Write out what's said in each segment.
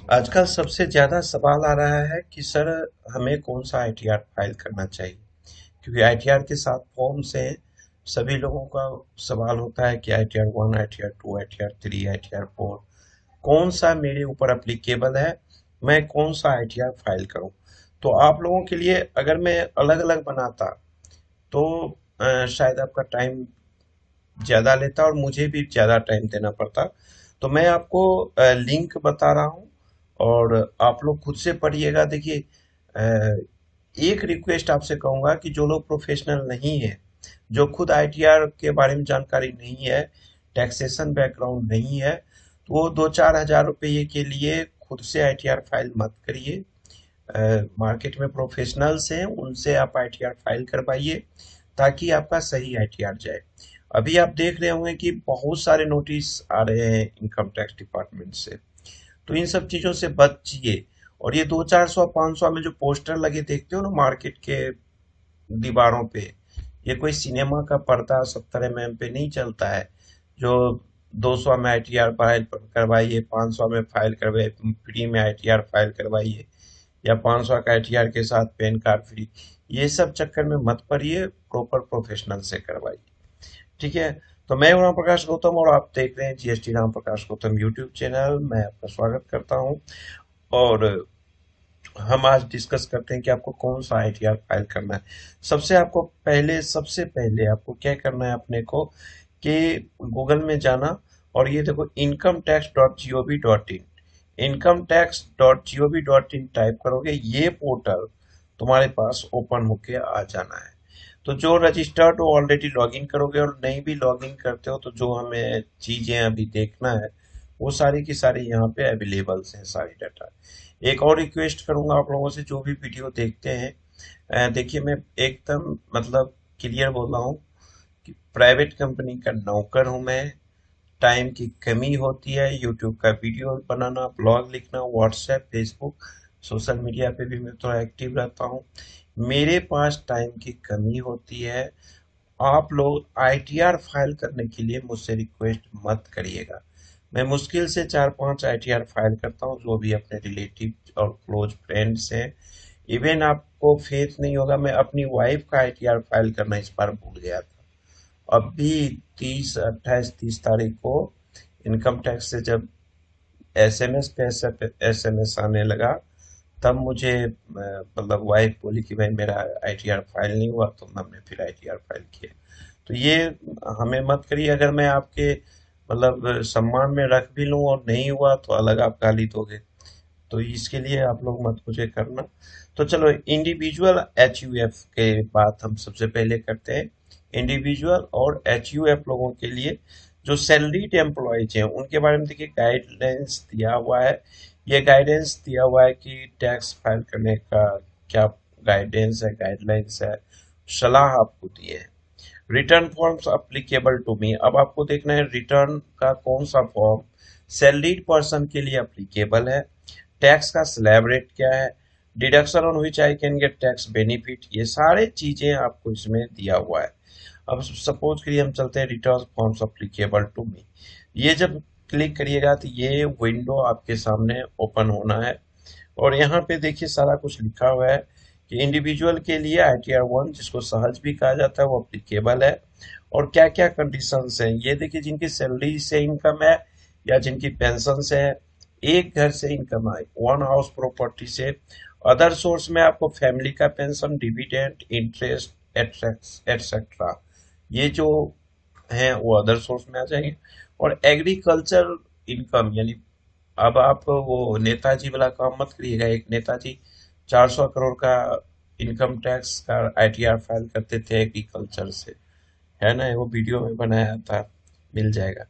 आजकल सबसे ज़्यादा सवाल आ रहा है कि सर हमें कौन सा आईटीआर फाइल करना चाहिए, क्योंकि आईटीआर के साथ फॉर्म्स हैं। सभी लोगों का सवाल होता है कि आईटीआर 1, आईटीआर 2, आईटीआर 3, आईटीआर 4 कौन सा मेरे ऊपर अप्लीकेबल है, मैं कौन सा आईटीआर फाइल करूं। तो आप लोगों के लिए अगर मैं अलग अलग बनाता तो शायद आपका टाइम ज़्यादा लेता और मुझे भी ज़्यादा टाइम देना पड़ता। तो मैं आपको लिंक बता रहा हूँ और आप लोग खुद से पढ़िएगा। देखिए, एक रिक्वेस्ट आपसे कहूँगा कि जो लोग प्रोफेशनल नहीं है, जो खुद आईटीआर के बारे में जानकारी नहीं है, टैक्सेशन बैकग्राउंड नहीं है, तो वो 2-4 हज़ार रुपये के लिए खुद से आईटीआर फाइल मत करिए। मार्केट में प्रोफेशनल्स हैं, उनसे आप आईटीआर फाइल करवाइए ताकि आपका सही आईटीआर जाए। अभी आप देख रहे होंगे कि बहुत सारे नोटिस आ रहे हैं इनकम टैक्स डिपार्टमेंट से, तो इन सब चीजों से बचिए। और ये 200, 400, 500 में जो पोस्टर लगे देखते हो ना मार्केट के दीवारों पे, ये कोई सिनेमा का पर्दा 70 mm पे नहीं चलता है जो 200 में आईटीआर फाइल करवाइए, 500 में फाइल करवाइए, फ्री में आईटीआर फाइल करवाइए, या 500 का आईटीआर के साथ पैन कार्ड फ्री। ये सब चक्कर में मत पड़िए, प्रॉपर प्रोफेशनल से करवाइए। ठीक है। तो मैं हूं राम प्रकाश गौतम और आप देख रहे हैं GST Ram Prakash Gautam YouTube channel. मैं आपका स्वागत करता हूं और हम आज डिस्कस करते हैं कि आपको कौन सा आईटीआर फाइल करना है। सबसे पहले आपको क्या करना है अपने को कि गूगल में जाना और ये देखो incometax.gov.in, incometax.gov.in टाइप करोगे, ये पोर्टल तुम्हारे पास ओपन होके आ जाना है। तो जो रजिस्टर्ड हो ऑलरेडी लॉगिन करोगे, और नहीं भी लॉगिन करते हो तो जो हमें चीजें अभी देखना है वो सारी की सारी यहाँ पे अवेलेबल्स हैं, सारी डाटा। एक और रिक्वेस्ट करूंगा आप लोगों से, जो भी वीडियो देखते हैं, देखिए मैं एकदम मतलब क्लियर बोल रहा हूँ कि प्राइवेट कंपनी का नौकर हूं मैं। टाइम की कमी होती है, यूट्यूब का वीडियो बनाना, ब्लॉग लिखना, व्हाट्सएप, फेसबुक, सोशल मीडिया पे भी मैं थोड़ा एक्टिव रहता हूँ। मेरे पास टाइम की कमी होती है। आप लोग आईटीआर फाइल करने के लिए मुझसे रिक्वेस्ट मत करिएगा। मैं मुश्किल से 4-5 आईटीआर फाइल करता हूँ, जो भी अपने रिलेटिव और क्लोज फ्रेंड्स हैं। इवन आपको फेथ नहीं होगा, मैं अपनी वाइफ का आईटीआर फाइल करना इस बार भूल गया था। अभी 28-30 तारीख को इनकम टैक्स से जब एसएमएस पे एसएमएस आने लगा, तब मुझे मतलब वाइफ बोली कि भाई मेरा आईटीआर फाइल नहीं हुआ, तो हमने फिर आईटीआर फाइल किया। तो ये हमें मत करिए। अगर मैं आपके मतलब सम्मान में रख भी लूं और नहीं हुआ तो अलग आप गाली दोगे, तो इसके लिए आप लोग मत मुझे करना। तो चलो इंडिविजुअल एचयूएफ के बात हम सबसे पहले करते हैं। इंडिविजुअल और एचयूएफ लोगों के लिए जो सैलरीड एम्प्लॉयज हैं उनके बारे में देखिए गाइडलाइंस दिया हुआ है। ये गाइडेंस दिया हुआ है कि टैक्स फाइल करने का क्या गाइडेंस है, गाइडलाइंस है, सलाह आपको दी है। Return forms applicable to me. अब आपको देखना है रिटर्न का कौन सा फॉर्म सैलरीड पर्सन के लिए अप्लीकेबल है, टैक्स का स्लैब रेट क्या है, deduction on which I can get tax benefit, ये सारे चीजें आपको इसमें दिया हुआ है। अब सपोज करिए हम चलते हैं return forms applicable to me. ये जब क्लिक करिएगा तो ये विंडो आपके सामने ओपन होना है और यहाँ पे देखिए सारा कुछ लिखा हुआ है कि इंडिविजुअल के लिए आईटीआर 1, जिसको सहज भी कहा जाता है, वो अप्लीकेबल है। और क्या क्या कंडीशंस हैं ये देखिए, जिनकी सैलरी से इनकम है या जिनकी पेंशन से है, एक घर से इनकम आए, वन हाउस प्रॉपर्टी से, अदर सोर्स में आपको फैमिली का पेंशन, डिविडेंड, इंटरेस्ट एटसेट्रा, ये जो हैं वो अदर सोर्स में आ जाएंगे। और एग्रीकल्चर इनकम, यानी अब आप वो नेताजी वाला काम मत करिएगा। एक नेताजी 400 करोड़ का इनकम टैक्स का आईटीआर फाइल करते थे एग्रीकल्चर से, है ना, वो वीडियो में बनाया था, मिल जाएगा।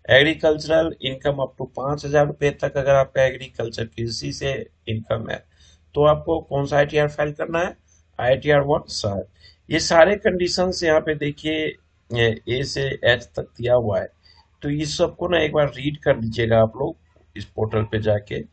एग्रीकल्चरल इनकम अप टू 5,000 रुपये तक अगर आपका एग्रीकल्चर कृषि से इनकम है तो आपको कौन सा आईटीआर फाइल करना है, आईटीआर 1 सर। ये सारे कंडीशंस यहाँ पे देखिए ए से एच तक दिया हुआ है। तो इस सबको ना एक बार रीड कर लीजिएगा आप लोग इस पोर्टल पे जाके।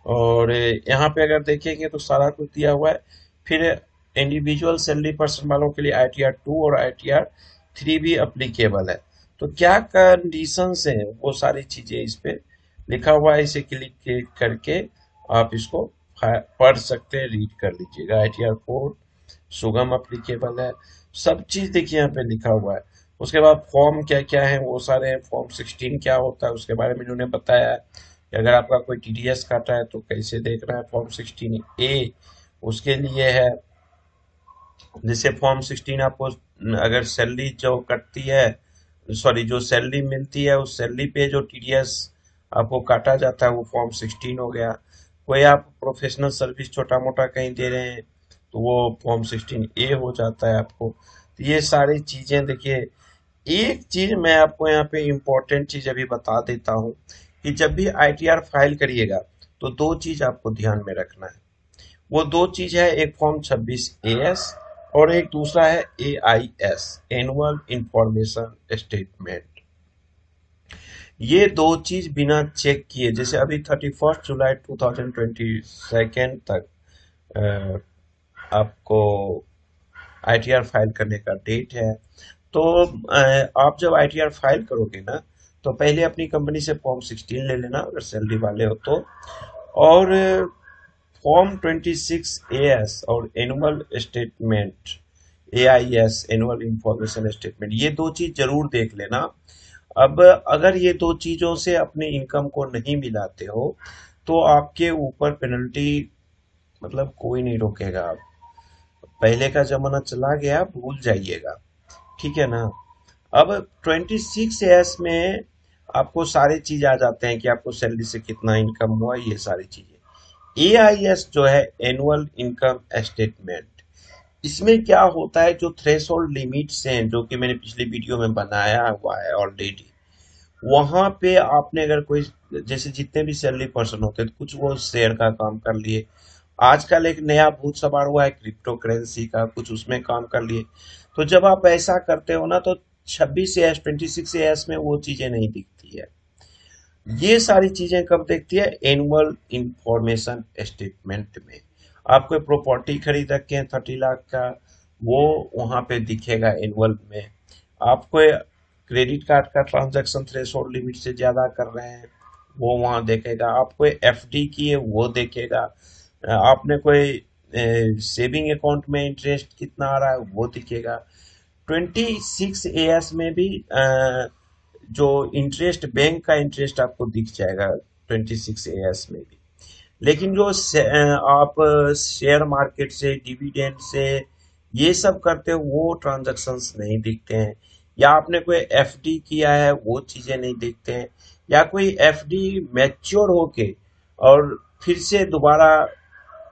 और यहाँ पे अगर देखेंगे तो सारा कुछ दिया हुआ है। फिर इंडिविजुअल सैलरी पर्सन वालों के लिए आईटीआर 2 और आईटीआर 3 भी अप्लीकेबल है। तो क्या कंडीशंस हैं वो सारी चीजें इस पे लिखा हुआ है, इसे क्लिक करके आप इसको पढ़ सकते हैं, रीड कर लीजिएगा। ITR कोड सुगम अप्लीकेबल है, सब चीज देखिए यहाँ पे लिखा हुआ है। उसके बाद फॉर्म क्या क्या है वो सारे हैं। फॉर्म 16 क्या होता है उसके बारे में इन्होंने बताया है कि अगर आपका कोई TDS काटा है तो कैसे देखना है। फॉर्म 16A उसके लिए है, जैसे फॉर्म 16 आपको अगर सैलरी जो कटती है, सॉरी जो सैलरी मिलती है उस सैलरी पे जो TDS आपको काटा जाता है वो फॉर्म 16 हो गया। कोई आप प्रोफेशनल सर्विस छोटा मोटा कहीं दे रहे हैं तो वो फॉर्म 16A हो जाता है आपको। तो ये सारी चीजें देखिए। एक चीज मैं आपको यहाँ पे इम्पोर्टेंट चीज अभी बता देता हूँ कि जब भी ITR फाइल करिएगा तो दो चीज आपको ध्यान में रखना है। वो दो चीज है, एक फॉर्म 26AS और एक दूसरा है AIS, एनुअल इंफॉर्मेशन स्टेटमेंट। ये दो चीज बिना चेक किए, जैसे अभी 31 जुलाई 2022 तक आपको ITR फाइल करने का डेट है। तो आप जब ITR फाइल करोगे ना तो पहले अपनी कंपनी से फॉर्म 16 ले लेना अगर सैलरी वाले हो तो, और फॉर्म 26AS और annual statement AIS, annual information statement, ये दो चीज जरूर देख लेना। अब अगर ये दो चीजों से अपने इनकम को नहीं मिलाते हो तो आपके ऊपर पेनल्टी, मतलब कोई नहीं रोकेगा। आप पहले का जमाना चला गया, भूल जाइएगा, ठीक है ना। अब 26S में आपको सारे चीज आ जाते हैं कि आपको सैलरी से कितना इनकम हुआ, ये सारी चीजें। AIS जो है एनुअल इनकम स्टेटमेंट, इसमें क्या होता है, जो थ्रेशोल्ड लिमिट्स हैं जो कि मैंने पिछली वीडियो में बनाया हुआ है ऑलरेडी, वहां पे आपने अगर कोई, जैसे जितने भी सैलरी पर्सन होते हैं कुछ वो शेयर का काम कर लिए, आजकल एक नया भूत सवार हुआ है क्रिप्टो करेंसी का, कुछ उसमें काम कर लिए। तो जब आप ऐसा करते हो ना तो 26AS 26AS में वो चीजें नहीं दिखती है। ये सारी चीजें कब देखती है, एनुअल इंफॉर्मेशन स्टेटमेंट में। आप कोई प्रॉपर्टी खरीद रखे हैं 30 लाख का, वो वहां पे दिखेगा एनुअल में। आप कोई क्रेडिट कार्ड का ट्रांजैक्शन थ्रेशोल्ड लिमिट से ज्यादा कर रहे हैं वो वहां देखेगा। आप कोई FD किए वो देखेगा। आपने कोई सेविंग अकाउंट में इंटरेस्ट कितना आ रहा है वो दिखेगा। 26AS में भी जो इंटरेस्ट, बैंक का इंटरेस्ट आपको दिख जाएगा 26AS में भी। लेकिन जो आप शेयर मार्केट से, डिविडेंड से ये सब करते हो वो ट्रांजैक्शंस नहीं दिखते हैं। या आपने कोई FD किया है वो चीजें नहीं दिखते हैं। या कोई FD मैच्योर होके और फिर से दोबारा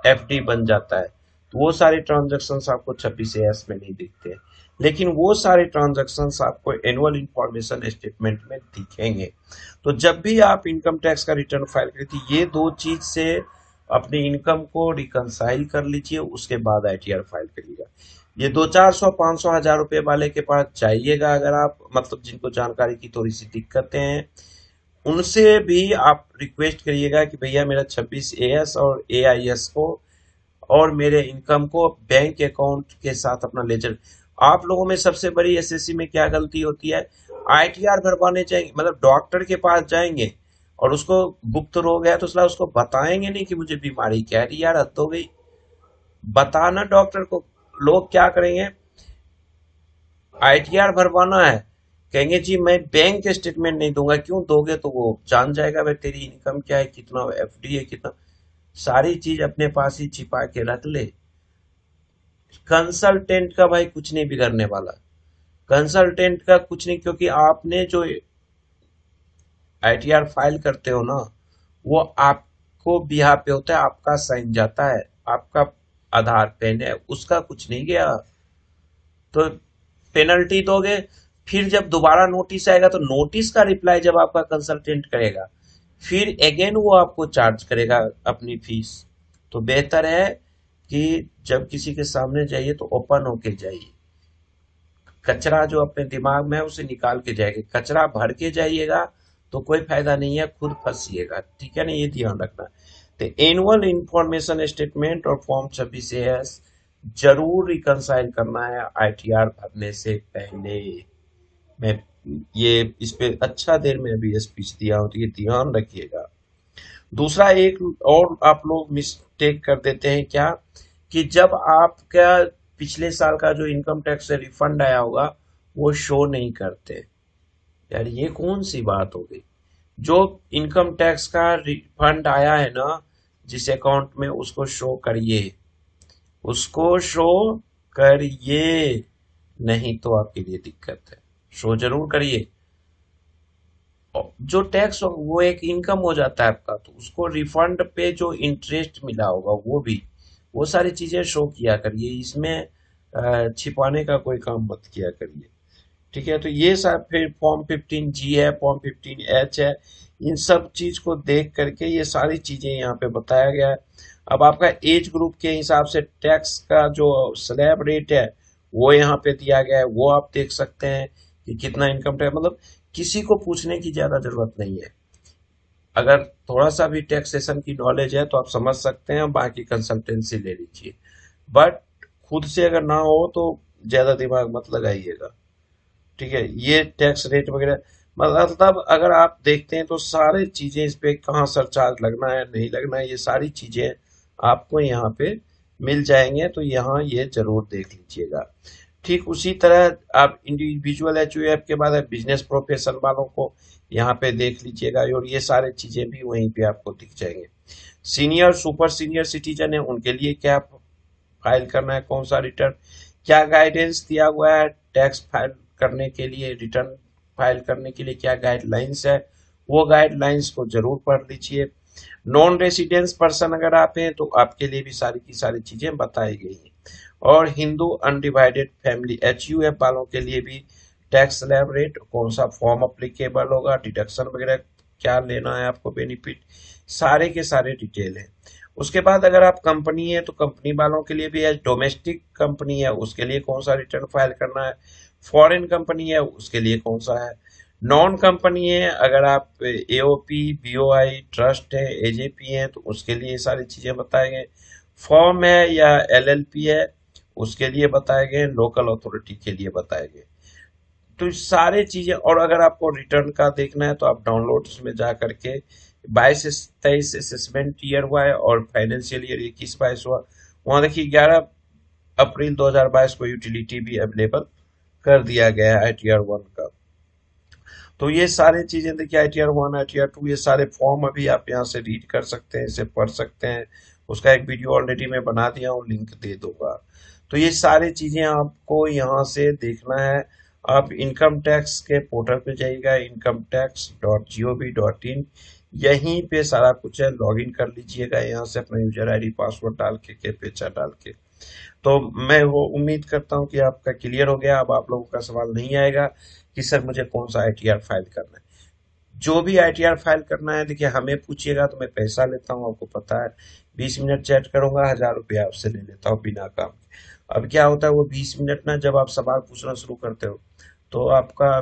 FD बन जाता है तो वो सारे ट्रांजैक्शंस आपको 26AS में नहीं दिखते, लेकिन वो सारे ट्रांजैक्शंस आपको एनुअल इंफॉर्मेशन स्टेटमेंट में दिखेंगे। तो जब भी आप इनकम टैक्स का रिटर्न फाइल करें तो ये दो चीज से अपनी इनकम को रिकंसाइल कर लीजिए, उसके बाद ITR फाइल करिएगा। ये 200, 400, 500, 1000 रुपए वाले के पास जाइएगा अगर आप, मतलब जिनको जानकारी की थोड़ी सी दिक्कतें हैं, उनसे भी आप रिक्वेस्ट करिएगा कि भैया मेरा 26AS और AIS को और मेरे इनकम को बैंक अकाउंट के साथ अपना लेजर। आप लोगों में सबसे बड़ी SSC में क्या गलती होती है, ITR भरवाने जाएंगे, मतलब डॉक्टर के पास जाएंगे और उसको गुप्त रोग है तो सलाह उसको बताएंगे नहीं कि मुझे बीमारी क्या है। यार हद हो गई, बताना डॉक्टर को। लोग क्या करेंगे, ITR भरवाना है, कहेंगे जी मैं बैंक स्टेटमेंट नहीं दूंगा। क्यों दोगे, तो वो जान जाएगा भाई तेरी इनकम क्या है, कितना FD है, कितना, सारी चीज अपने पास ही छिपा के रख ले। कंसल्टेंट का भाई कुछ नहीं बिगड़ने वाला, कंसल्टेंट का कुछ नहीं, क्योंकि आपने जो ITR फाइल करते हो ना वो आपको बिहार पे होता है, आपका साइन जाता है, आपका आधार पेन है, उसका कुछ नहीं गया। तो पेनल्टी दोगे, फिर जब दोबारा नोटिस आएगा तो नोटिस का रिप्लाई जब आपका कंसल्टेंट करेगा फिर अगेन वो आपको चार्ज करेगा अपनी फीस। तो बेहतर है कि जब किसी के सामने जाइए तो ओपन होके जाइए, कचरा जो अपने दिमाग में है उसे निकाल के जाइए। कचरा भर के जाइएगा तो कोई फायदा नहीं है, खुद फंसिएगा, ठीक है ना, ये ध्यान रखना। तो एनुअल इंफॉर्मेशन स्टेटमेंट और फॉर्म 26AS जरूर रिकंसाइल करना है ITR भरने से पहले। मैं ये इस पे अच्छा देर में अभी स्पीच दिया हूं, तो ये ध्यान रखिएगा। दूसरा एक और आप लोग मिस्टेक कर देते हैं क्या, कि जब आपका पिछले साल का जो इनकम टैक्स से रिफंड आया होगा वो शो नहीं करते। यार ये कौन सी बात हो गई? जो इनकम टैक्स का रिफंड आया है ना जिस अकाउंट में, उसको शो करिए, उसको शो करिए, नहीं तो आपके लिए दिक्कत है। शो जरूर करिए। जो टैक्स वो एक इनकम हो जाता है आपका, तो उसको रिफंड पे जो इंटरेस्ट मिला होगा वो भी, वो सारी चीजें शो किया करिए। इसमें छिपाने का कोई काम मत किया करिए। ठीक है, तो ये सब फिर फॉर्म 15G है, फॉर्म 15H है, इन सब चीज को देख करके ये सारी चीजें यहाँ पे बताया गया है। अब आपका एज ग्रुप के हिसाब से टैक्स का जो स्लैब रेट है वो यहाँ पे दिया गया है, वो आप देख सकते हैं कि कितना इनकम टैक्स, मतलब किसी को पूछने की ज्यादा जरूरत नहीं है। अगर थोड़ा सा भी टैक्सेशन की नॉलेज है तो आप समझ सकते हैं, बाकी कंसल्टेंसी ले लीजिए। बट खुद से अगर ना हो तो ज्यादा दिमाग मत लगाइएगा। ठीक है, ये टैक्स रेट वगैरह, मतलब अगर आप देखते हैं तो सारी चीजें इस पे, कहाँ सरचार्ज लगना है नहीं लगना है, ये सारी चीजें आपको यहाँ पे मिल जाएंगे, तो यहाँ ये जरूर देख लीजिएगा। ठीक उसी तरह आप इंडिविजुअल एचयूएफ के बाद बिजनेस प्रोफेशन वालों को यहाँ पे देख लीजिएगा, और ये सारे चीजें भी वहीं पे आपको दिख जाएंगे। सीनियर सुपर सीनियर सिटीजन है उनके लिए क्या फाइल करना है, कौन सा रिटर्न, क्या गाइडेंस दिया हुआ है टैक्स फाइल करने के लिए, रिटर्न फाइल करने के लिए क्या गाइडलाइंस है, वो गाइडलाइंस को जरूर पढ़ लीजिए। नॉन रेसिडेंस पर्सन अगर आप हैं तो आपके लिए भी सारी की सारी चीजें बताई गई हैं। और हिंदू अनडिवाइडेड फैमिली एचयूएफ वालों के लिए भी टैक्स स्लैब रेट, कौन सा फॉर्म अप्लीकेबल होगा, डिडक्शन वगैरह क्या लेना है आपको, बेनिफिट, सारे के सारे डिटेल है। उसके बाद अगर आप कंपनी है तो कंपनी वालों के लिए भी है, डोमेस्टिक कंपनी है उसके लिए कौन सा रिटर्न फाइल करना है, फॉरेन कंपनी है उसके लिए कौन सा है, नॉन कंपनी है अगर आप एओपी बीओआई ट्रस्ट है एजेपी है तो उसके लिए ये सारी चीजें बताए गए, फॉर्म है या एलएलपी है उसके लिए बताए गए, लोकल अथॉरिटी के लिए बताए गए। तो इस सारे चीजें, और अगर आपको रिटर्न का देखना है तो आप डाउनलोड में जा करके 22-23 असेसमेंट ईयर हुआ है और फाइनेंशियल ईयर 21-22 हुआ, वहां देखिए 11 अप्रैल 2022 को यूटिलिटी भी अवेलेबल कर दिया गया है ITR 1 का। तो ये सारी चीजें देखिए, ITR 1 ITR 2 ये सारे फॉर्म अभी आप यहाँ से रीड कर सकते हैं, इसे पढ़ सकते हैं। उसका एक वीडियो ऑलरेडी मैं बना दिया हूँ, लिंक दे दूंगा। तो ये सारी चीजें आपको यहाँ से देखना है। आप इनकम टैक्स के पोर्टल पे जाइएगा, incometax.gov.in, यहीं पे सारा कुछ है, लॉगिन कर लीजिएगा यहाँ से अपना यूजर आईडी पासवर्ड डाल के कैप्चा डाल के। तो मैं वो उम्मीद करता हूँ कि आपका क्लियर हो गया। अब आप लोगों का सवाल नहीं आएगा कि सर मुझे कौन सा आईटीआर फाइल करना है। जो भी आईटीआर फाइल करना है देखिए, हमें पूछिएगा तो मैं पैसा लेता हूँ, आपको पता है। 20 मिनट चैट करूंगा, 1000 रुपया आपसे ले लेता हूँ बिना काम के। अब क्या होता है, वो 20 मिनट ना जब आप सवाल पूछना शुरू करते हो तो आपका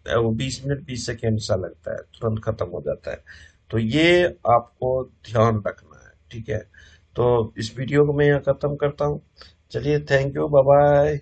वो 20 मिनट 20 सेकेंड सा लगता है, तुरंत खत्म हो जाता है। तो ये आपको ध्यान रखना है, ठीक है। तो इस वीडियो को मैं यहाँ खत्म करता हूँ। चलिए, थैंक यू, बाय बाय।